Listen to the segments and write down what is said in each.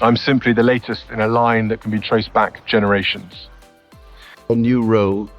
I'm simply the latest in a line that can be traced back generations. A new role,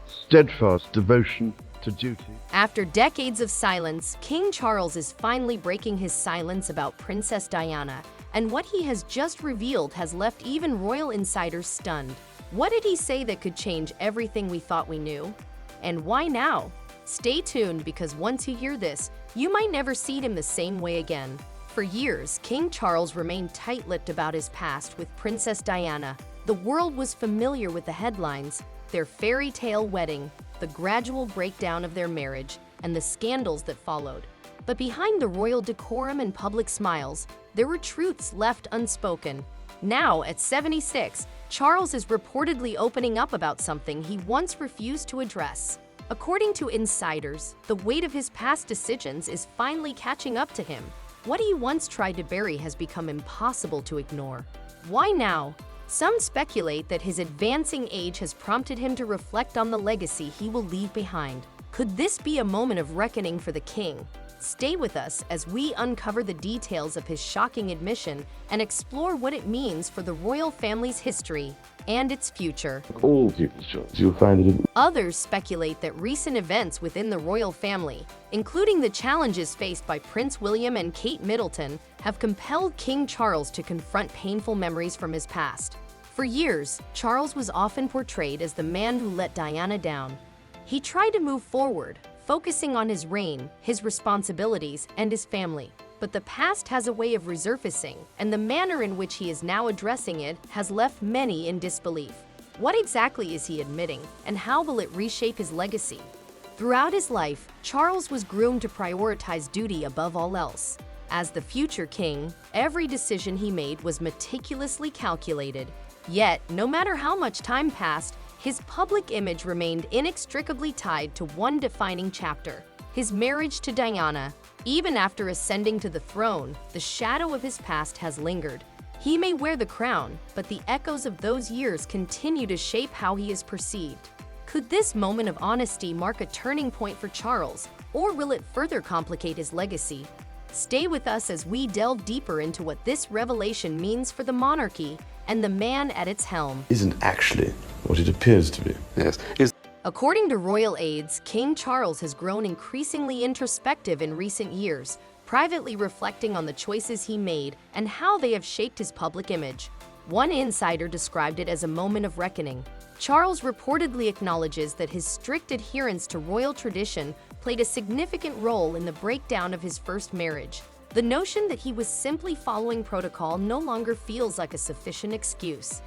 steadfast devotion to duty. After decades of silence, King Charles is finally breaking his silence about Princess Diana, and what he has just revealed has left even royal insiders stunned. What did he say that could change everything we thought we knew? And why now? Stay tuned, because once you hear this, you might never see him the same way again. For years, King Charles remained tight-lipped about his past with Princess Diana. The world was familiar with the headlines: their fairy tale wedding, the gradual breakdown of their marriage, and the scandals that followed. But behind the royal decorum and public smiles, there were truths left unspoken. Now, at 76, Charles is reportedly opening up about something he once refused to address. According to insiders, the weight of his past decisions is finally catching up to him. What he once tried to bury has become impossible to ignore. Why now? Some speculate that his advancing age has prompted him to reflect on the legacy he will leave behind. Could this be a moment of reckoning for the king? Stay with us as we uncover the details of his shocking admission and explore what it means for the royal family's history and its future. All people's choice. You'll find it. Others speculate that recent events within the royal family, including the challenges faced by Prince William and Kate Middleton, have compelled King Charles to confront painful memories from his past. For years, Charles was often portrayed as the man who let Diana down. He tried to move forward, focusing on his reign, his responsibilities, and his family. But the past has a way of resurfacing, and the manner in which he is now addressing it has left many in disbelief. What exactly is he admitting, and how will it reshape his legacy? Throughout his life, Charles was groomed to prioritize duty above all else. As the future king, every decision he made was meticulously calculated. Yet, no matter how much time passed, his public image remained inextricably tied to one defining chapter: his marriage to Diana. Even after ascending to the throne, the shadow of his past has lingered. He may wear the crown, but the echoes of those years continue to shape how he is perceived. Could this moment of honesty mark a turning point for Charles, or will it further complicate his legacy? Stay with us as we delve deeper into what this revelation means for the monarchy and the man at its helm. Isn't actually what it appears to be. Yes. According to royal aides, King Charles has grown increasingly introspective in recent years, privately reflecting on the choices he made and how they have shaped his public image. One insider described it as a moment of reckoning. Charles reportedly acknowledges that his strict adherence to royal tradition played a significant role in the breakdown of his first marriage. The notion that he was simply following protocol no longer feels like a sufficient excuse.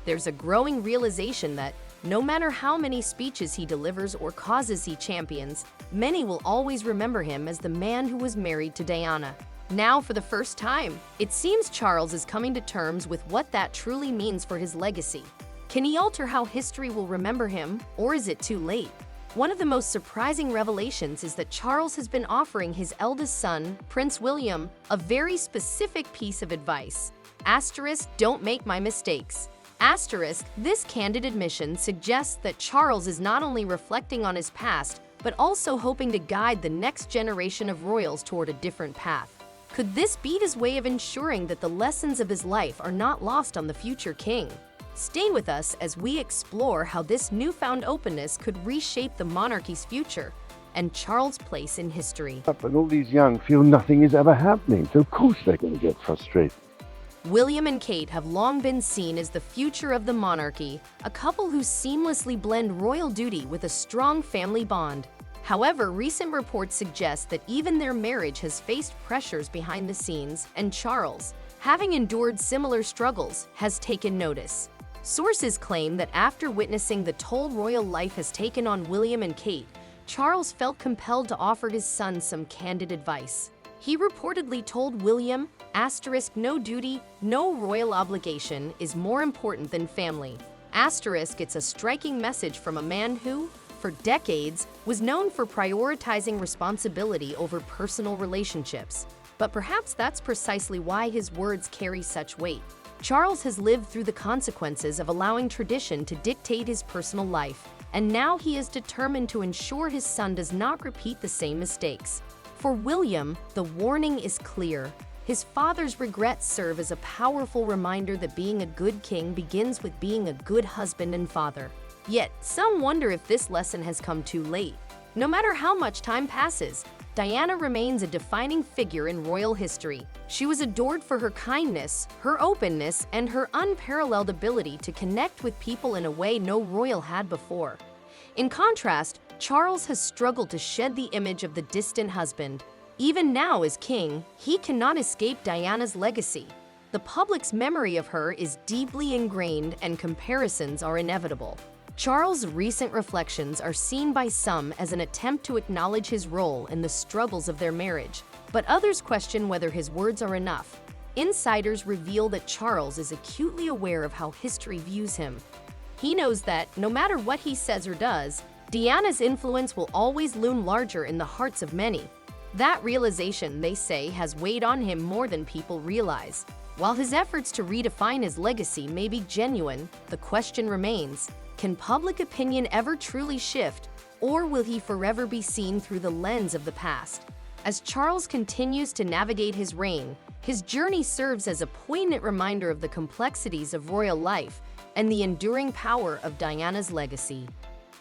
There's a growing realization that, no matter how many speeches he delivers or causes he champions, many will always remember him as the man who was married to Diana. Now, for the first time, it seems Charles is coming to terms with what that truly means for his legacy. Can he alter how history will remember him, or is it too late? One of the most surprising revelations is that Charles has been offering his eldest son, Prince William, a very specific piece of advice. Asterisk, don't make my mistakes. Asterisk, this candid admission suggests that Charles is not only reflecting on his past, but also hoping to guide the next generation of royals toward a different path. Could this be his way of ensuring that the lessons of his life are not lost on the future king? Stay with us as we explore how this newfound openness could reshape the monarchy's future and Charles' place in history. And all these young feel nothing is ever happening, so of course they're going to get frustrated. William and Kate have long been seen as the future of the monarchy, a couple who seamlessly blend royal duty with a strong family bond. However, recent reports suggest that even their marriage has faced pressures behind the scenes, and Charles, having endured similar struggles, has taken notice. Sources claim that after witnessing the toll royal life has taken on William and Kate, Charles felt compelled to offer his son some candid advice. He reportedly told William, asterisk, no duty, no royal obligation is more important than family. Asterisk, it's a striking message from a man who, for decades, was known for prioritizing responsibility over personal relationships. But perhaps that's precisely why his words carry such weight. Charles has lived through the consequences of allowing tradition to dictate his personal life, and now he is determined to ensure his son does not repeat the same mistakes. For William, the warning is clear. His father's regrets serve as a powerful reminder that being a good king begins with being a good husband and father. Yet, some wonder if this lesson has come too late. No matter how much time passes, Diana remains a defining figure in royal history. She was adored for her kindness, her openness, and her unparalleled ability to connect with people in a way no royal had before. In contrast, Charles has struggled to shed the image of the distant husband. Even now as king, he cannot escape Diana's legacy. The public's memory of her is deeply ingrained and comparisons are inevitable. Charles' recent reflections are seen by some as an attempt to acknowledge his role in the struggles of their marriage, but others question whether his words are enough. Insiders reveal that Charles is acutely aware of how history views him. He knows that, no matter what he says or does, Diana's influence will always loom larger in the hearts of many. That realization, they say, has weighed on him more than people realize. While his efforts to redefine his legacy may be genuine, the question remains: can public opinion ever truly shift, or will he forever be seen through the lens of the past? As Charles continues to navigate his reign, his journey serves as a poignant reminder of the complexities of royal life and the enduring power of Diana's legacy.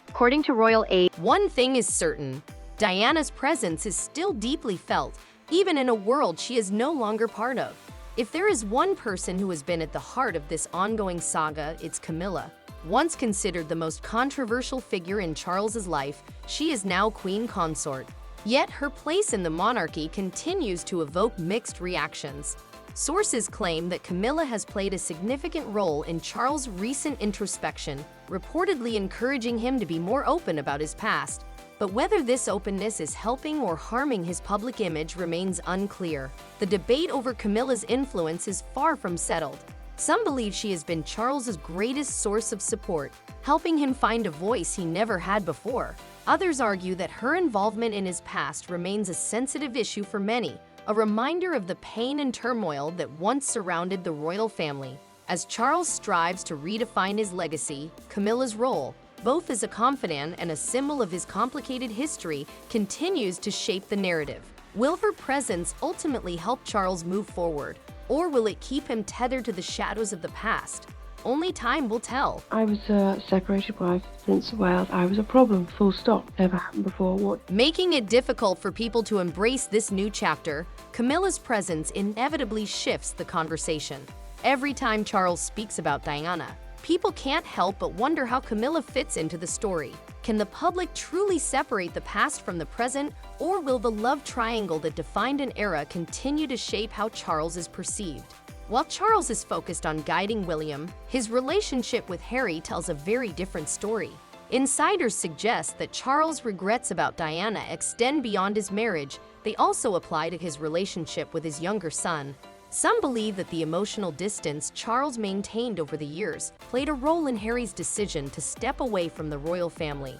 According to royal aid, One thing is certain: Diana's presence is still deeply felt, even in a world she is no longer part of. If there is one person who has been at the heart of this ongoing saga, it's Camilla. Once considered the most controversial figure in Charles's life, she is now queen consort. Yet her place in the monarchy continues to evoke mixed reactions. Sources claim that Camilla has played a significant role in Charles' recent introspection, reportedly encouraging him to be more open about his past. But whether this openness is helping or harming his public image remains unclear. The debate over Camilla's influence is far from settled. Some believe she has been Charles's greatest source of support, helping him find a voice he never had before. Others argue that her involvement in his past remains a sensitive issue for many, a reminder of the pain and turmoil that once surrounded the royal family. As Charles strives to redefine his legacy, Camilla's role, both as a confidant and a symbol of his complicated history, continues to shape the narrative. Will her presence ultimately help Charles move forward, or will it keep him tethered to the shadows of the past? Only time will tell. I was a separated wife, Prince of Wales. I was a problem, full stop. Never happened before. What? Making it difficult for people to embrace this new chapter, Camilla's presence inevitably shifts the conversation. Every time Charles speaks about Diana, people can't help but wonder how Camilla fits into the story. Can the public truly separate the past from the present, or will the love triangle that defined an era continue to shape how Charles is perceived? While Charles is focused on guiding William, his relationship with Harry tells a very different story. Insiders suggest that Charles' regrets about Diana extend beyond his marriage. They also apply to his relationship with his younger son. Some believe that the emotional distance Charles maintained over the years played a role in Harry's decision to step away from the royal family.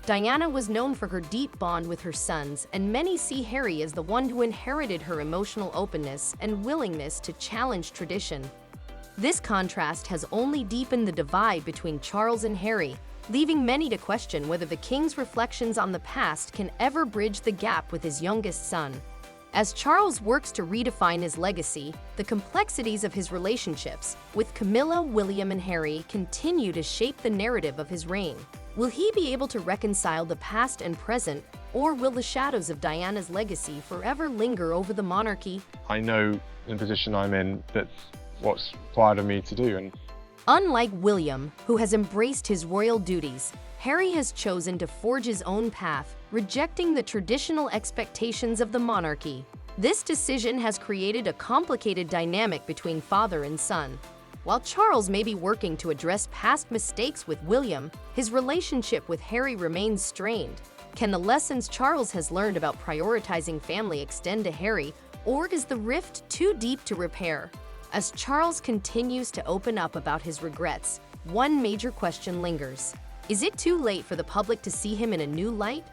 Diana was known for her deep bond with her sons, and many see Harry as the one who inherited her emotional openness and willingness to challenge tradition. This contrast has only deepened the divide between Charles and Harry, leaving many to question whether the king's reflections on the past can ever bridge the gap with his youngest son. As Charles works to redefine his legacy, the complexities of his relationships with Camilla, William, and Harry continue to shape the narrative of his reign. Will he be able to reconcile the past and present, or will the shadows of Diana's legacy forever linger over the monarchy? I know in the position I'm in that's what's required of me to do. And Unlike William, who has embraced his royal duties, Harry has chosen to forge his own path, rejecting the traditional expectations of the monarchy. This decision has created a complicated dynamic between father and son. While Charles may be working to address past mistakes with William, his relationship with Harry remains strained. Can the lessons Charles has learned about prioritizing family extend to Harry, or is the rift too deep to repair? As Charles continues to open up about his regrets, one major question lingers. Is it too late for the public to see him in a new light?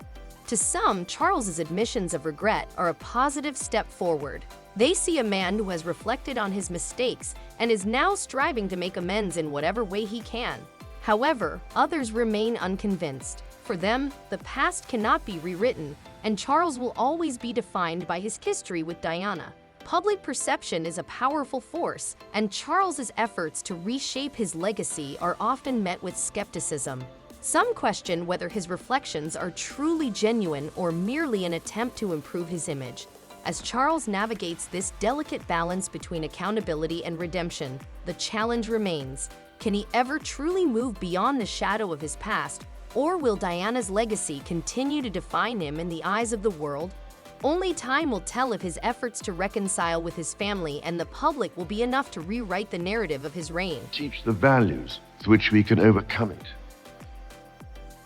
To some, Charles's admissions of regret are a positive step forward. They see a man who has reflected on his mistakes and is now striving to make amends in whatever way he can. However, others remain unconvinced. For them, the past cannot be rewritten, and Charles will always be defined by his history with Diana. Public perception is a powerful force, and Charles's efforts to reshape his legacy are often met with skepticism. Some question whether his reflections are truly genuine or merely an attempt to improve his image. As Charles navigates this delicate balance between accountability and redemption, the challenge remains. Can he ever truly move beyond the shadow of his past, or will Diana's legacy continue to define him in the eyes of the world? Only time will tell if his efforts to reconcile with his family and the public will be enough to rewrite the narrative of his reign. Teach the values through which we can overcome it.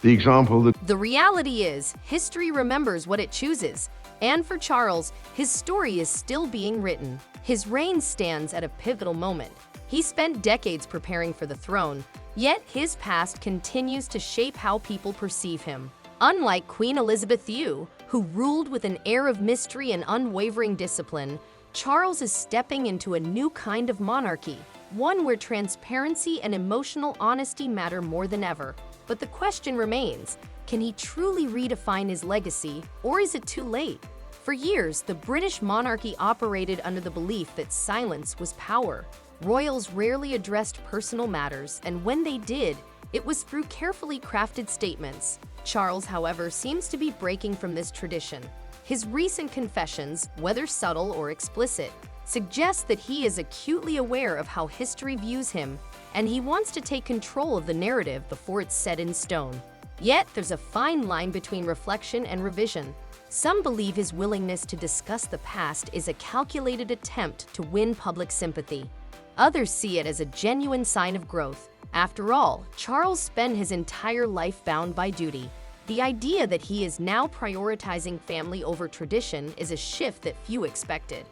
The example that The reality is, history remembers what it chooses. And for Charles, his story is still being written. His reign stands at a pivotal moment. He spent decades preparing for the throne, yet his past continues to shape how people perceive him. Unlike Queen Elizabeth II, who ruled with an air of mystery and unwavering discipline, Charles is stepping into a new kind of monarchy, one where transparency and emotional honesty matter more than ever. But the question remains, can he truly redefine his legacy, or is it too late? For years, the British monarchy operated under the belief that silence was power. Royals rarely addressed personal matters, and when they did, it was through carefully crafted statements. Charles, however, seems to be breaking from this tradition. His recent confessions, whether subtle or explicit, suggest that he is acutely aware of how history views him, and he wants to take control of the narrative before it's set in stone. Yet, there's a fine line between reflection and revision. Some believe his willingness to discuss the past is a calculated attempt to win public sympathy. Others see it as a genuine sign of growth. After all, Charles spent his entire life bound by duty. The idea that he is now prioritizing family over tradition is a shift that few expected.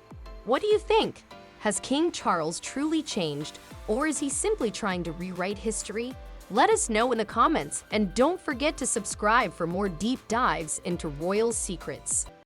What do you think? Has King Charles truly changed, or is he simply trying to rewrite history? Let us know in the comments, and don't forget to subscribe for more deep dives into royal secrets.